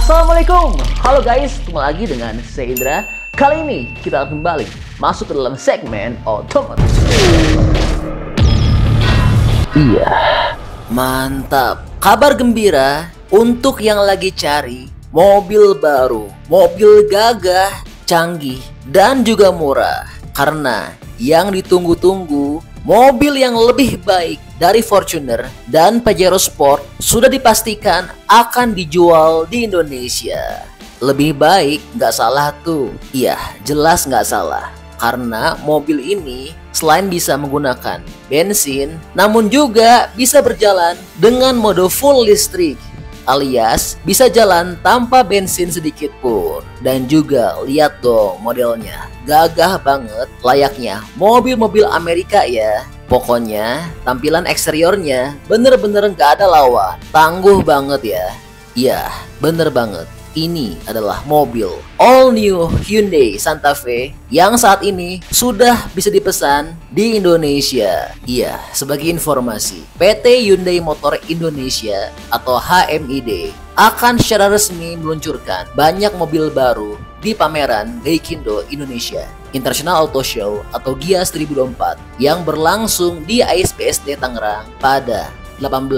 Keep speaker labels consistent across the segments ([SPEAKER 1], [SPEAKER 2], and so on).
[SPEAKER 1] Assalamualaikum, halo guys, kembali lagi dengan saya Indra. Kali ini kita akan kembali masuk ke dalam segmen otomotif. Iya, mantap. Kabar gembira untuk yang lagi cari mobil baru, mobil gagah, canggih, dan juga murah. Karena yang ditunggu-tunggu, mobil yang lebih baik dari Fortuner dan Pajero Sport sudah dipastikan akan dijual di Indonesia. Lebih baik nggak salah tuh. Iya, jelas nggak salah. Karena mobil ini selain bisa menggunakan bensin, namun juga bisa berjalan dengan mode full listrik, alias bisa jalan tanpa bensin sedikit pun. Dan juga lihat dong modelnya, gagah banget, layaknya mobil-mobil Amerika ya. Pokoknya tampilan eksteriornya bener-bener gak ada lawan, tangguh banget ya. Iya, bener banget. Ini adalah mobil all new Hyundai Santa Fe yang saat ini sudah bisa dipesan di Indonesia. Iya, sebagai informasi, PT Hyundai Motor Indonesia atau HMID akan secara resmi meluncurkan banyak mobil baru di pameran Gaikindo Indonesia International Auto Show atau GIAS 2024 yang berlangsung di ISPSD Tangerang pada 18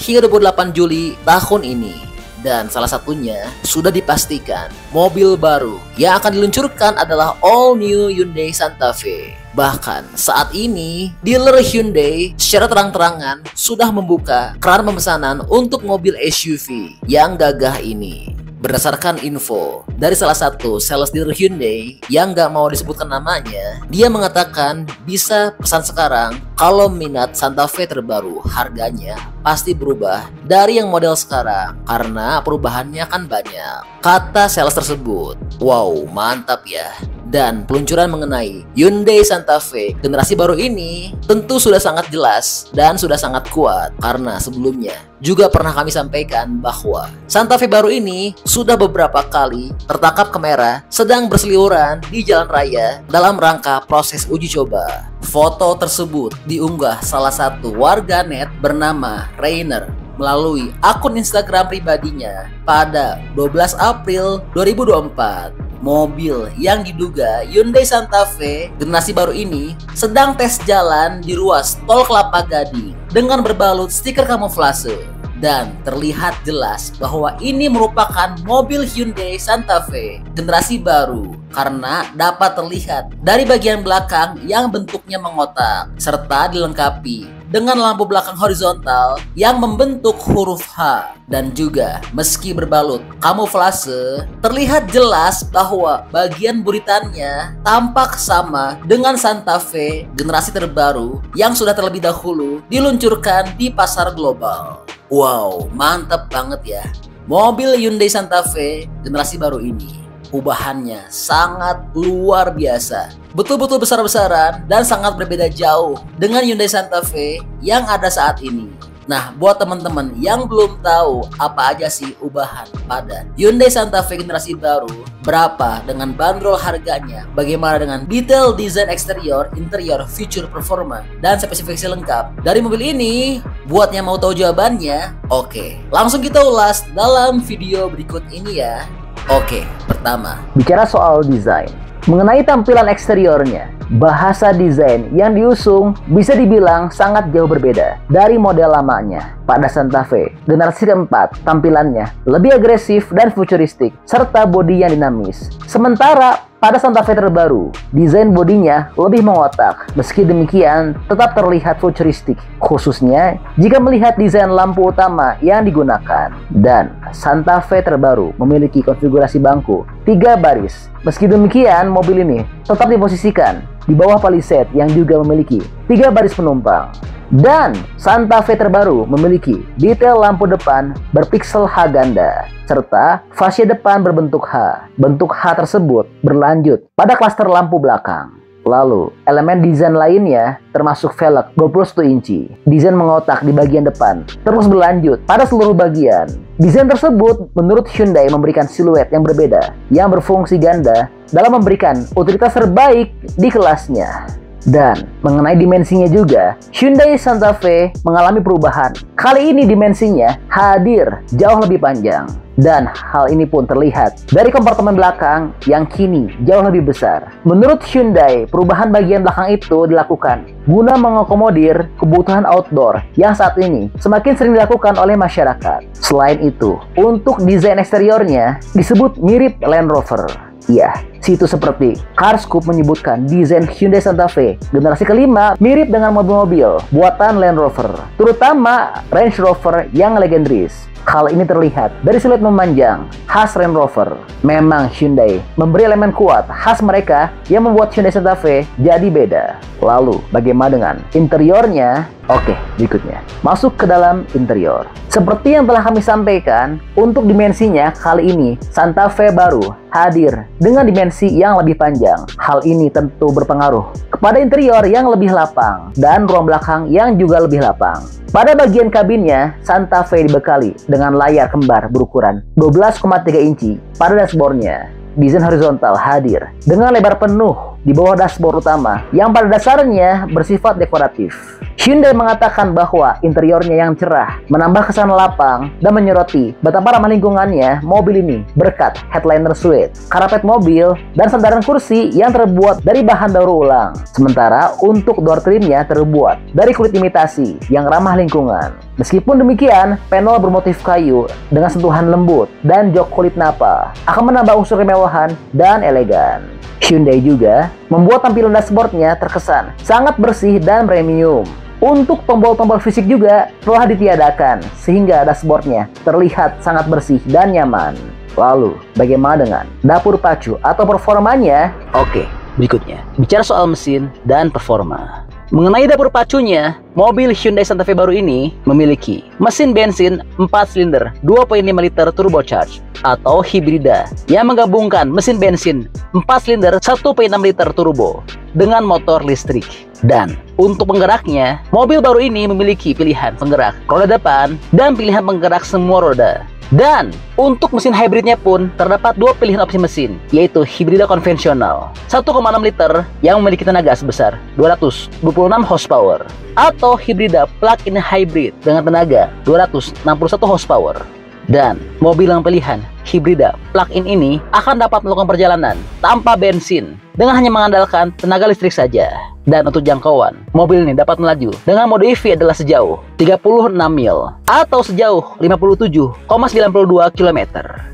[SPEAKER 1] hingga 28 Juli tahun ini. Dan salah satunya sudah dipastikan mobil baru yang akan diluncurkan adalah all new Hyundai Santa Fe. Bahkan saat ini dealer Hyundai secara terang-terangan sudah membuka keran pemesanan untuk mobil SUV yang gagah ini. Berdasarkan info dari salah satu sales dealer Hyundai yang gak mau disebutkan namanya, dia mengatakan bisa pesan sekarang kalau minat Santa Fe terbaru harganya pasti berubah dari yang model sekarang karena perubahannya kan banyak, kata sales tersebut. Wow, mantap ya. Dan peluncuran mengenai Hyundai Santa Fe generasi baru ini tentu sudah sangat jelas dan sudah sangat kuat karena sebelumnya juga pernah kami sampaikan bahwa Santa Fe baru ini sudah beberapa kali tertangkap kamera sedang berseliweran di jalan raya dalam rangka proses uji coba. Foto tersebut diunggah salah satu warganet bernama Rainer melalui akun Instagram pribadinya pada 12 April 2024. Mobil yang diduga Hyundai Santa Fe generasi baru ini sedang tes jalan di ruas tol Kelapa Gading dengan berbalut stiker kamuflase. Dan terlihat jelas bahwa ini merupakan mobil Hyundai Santa Fe generasi baru karena dapat terlihat dari bagian belakang yang bentuknya mengotak serta dilengkapi dengan lampu belakang horizontal yang membentuk huruf H. Dan juga meski berbalut kamuflase, terlihat jelas bahwa bagian buritannya tampak sama dengan Santa Fe generasi terbaru yang sudah terlebih dahulu diluncurkan di pasar global. Wow, mantap banget ya. Mobil Hyundai Santa Fe generasi baru ini ubahannya sangat luar biasa, betul-betul besar-besaran dan sangat berbeda jauh dengan Hyundai Santa Fe yang ada saat ini. Nah, buat teman-teman yang belum tahu apa aja sih ubahan pada Hyundai Santa Fe generasi baru, berapa dengan bandrol harganya, bagaimana dengan detail desain eksterior, interior, feature, performa, dan spesifikasi lengkap dari mobil ini, buat yang mau tahu jawabannya, oke, langsung kita ulas dalam video berikut ini ya. Oke, pertama, bicara soal desain. Mengenai tampilan eksteriornya, bahasa desain yang diusung bisa dibilang sangat jauh berbeda dari model lamanya. Pada Santa Fe generasi keempat, tampilannya lebih agresif dan futuristik, serta bodi yang dinamis. Sementara pada Santa Fe terbaru, desain bodinya lebih mengotak. Meski demikian, tetap terlihat futuristik, khususnya jika melihat desain lampu utama yang digunakan. Dan Santa Fe terbaru memiliki konfigurasi bangku 3 baris. Meski demikian, mobil ini tetap diposisikan di bawah Palisade yang juga memiliki 3 baris penumpang. Dan Santa Fe terbaru memiliki detail lampu depan berpiksel H ganda serta fascia depan berbentuk H. Bentuk H tersebut berlanjut pada klaster lampu belakang. Lalu, elemen desain lainnya termasuk velg 21 inci. Desain mengotak di bagian depan terus berlanjut pada seluruh bagian. Desain tersebut menurut Hyundai memberikan siluet yang berbeda yang berfungsi ganda dalam memberikan utilitas terbaik di kelasnya. Dan mengenai dimensinya juga, Hyundai Santa Fe mengalami perubahan. Kali ini dimensinya hadir jauh lebih panjang.
[SPEAKER 2] Dan hal ini pun terlihat dari kompartemen belakang yang kini jauh lebih besar. Menurut Hyundai, perubahan bagian belakang itu dilakukan guna mengakomodir kebutuhan outdoor yang saat ini semakin sering dilakukan oleh masyarakat. Selain itu, untuk desain eksteriornya disebut mirip Land Rover. Iya, situs seperti CarScoop menyebutkan desain Hyundai Santa Fe generasi kelima mirip dengan mobil-mobil buatan Land Rover, terutama Range Rover yang legendaris. Hal ini terlihat dari siluet memanjang khas Range Rover. Memang Hyundai memberi elemen kuat khas mereka yang membuat Hyundai Santa Fe jadi beda. Lalu, bagaimana dengan interiornya? Oke, berikutnya. Masuk ke dalam interior. Seperti yang telah kami sampaikan, untuk dimensinya kali ini Santa Fe baru hadir dengan dimensi yang lebih panjang. Hal ini tentu berpengaruh kepada interior yang lebih lapang dan ruang belakang yang juga lebih lapang. Pada bagian kabinnya, Santa Fe dibekali dengan layar kembar berukuran 12,3 inci pada dashboardnya. Desain horizontal hadir dengan lebar penuh di bawah dashboard utama yang pada dasarnya bersifat dekoratif. Hyundai mengatakan bahwa interiornya yang cerah menambah kesan lapang dan menyoroti betapa ramah lingkungannya mobil ini berkat headliner suede, karpet mobil, dan sandaran kursi yang terbuat dari bahan daur ulang. Sementara untuk door trimnya terbuat dari kulit imitasi yang ramah lingkungan. Meskipun demikian, panel bermotif kayu dengan sentuhan lembut dan jok kulit napa akan menambah unsur kemewahan dan elegan. Hyundai juga membuat tampilan dashboardnya terkesan sangat bersih dan premium. Untuk tombol-tombol fisik juga telah ditiadakan sehingga dashboardnya terlihat sangat bersih dan nyaman. Lalu, bagaimana dengan dapur pacu atau performanya? Oke, berikutnya bicara soal mesin dan performa. Mengenai dapur pacunya, mobil Hyundai Santa Fe baru ini memiliki mesin bensin 4 silinder 2.5 liter turbocharged atau hibrida yang menggabungkan mesin bensin 4 silinder 1.6 liter turbo dengan motor listrik. Dan untuk penggeraknya, mobil baru ini memiliki pilihan penggerak roda depan dan pilihan penggerak semua roda. Dan untuk mesin hybridnya pun terdapat dua pilihan opsi mesin, yaitu hibrida konvensional 1,6 liter yang memiliki tenaga sebesar 226 horsepower atau hibrida plug-in hybrid dengan tenaga 261 horsepower. Dan mobil yang pilihan hibrida plug-in ini akan dapat melakukan perjalanan tanpa bensin dengan hanya mengandalkan tenaga listrik saja. Dan untuk jangkauan, mobil ini dapat melaju dengan mode EV adalah sejauh 36 mil atau sejauh 57,92 km.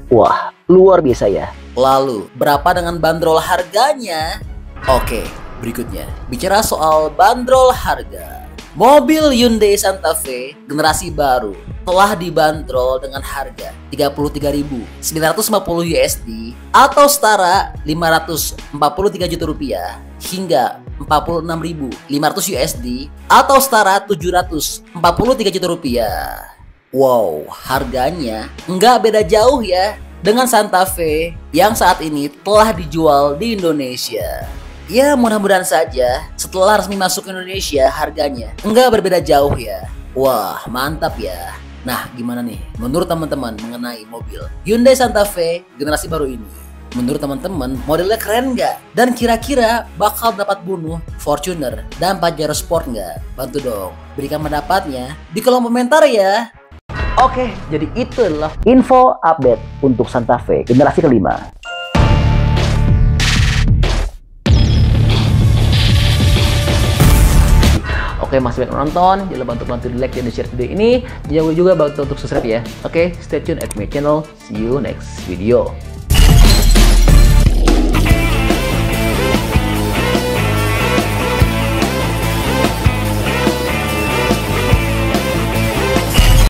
[SPEAKER 2] Wah, luar biasa ya.
[SPEAKER 1] Lalu, berapa dengan bandrol harganya? Oke, berikutnya bicara soal bandrol harga. Mobil Hyundai Santa Fe generasi baru telah dibanderol dengan harga 33.950 USD atau setara 543 juta rupiah hingga 46.500 USD atau setara 743 juta rupiah. Wow, harganya nggak beda jauh ya dengan Santa Fe yang saat ini telah dijual di Indonesia. Ya, mudah-mudahan saja setelah resmi masuk ke Indonesia harganya nggak berbeda jauh ya. Wah, mantap ya. Nah, gimana nih menurut teman-teman mengenai mobil Hyundai Santa Fe generasi baru ini? Menurut teman-teman modelnya keren nggak? Dan kira-kira bakal dapat bunuh Fortuner dan Pajero Sport nggak? Bantu dong berikan pendapatnya di kolom komentar ya.
[SPEAKER 2] Oke, jadi itu adalah info update untuk Santa Fe generasi kelima. Oke, masih banyak nonton, jangan lupa untuk bantu di like dan di share video ini. Jangan lupa juga bantu untuk subscribe ya. Oke, stay tune at my channel. See you next video.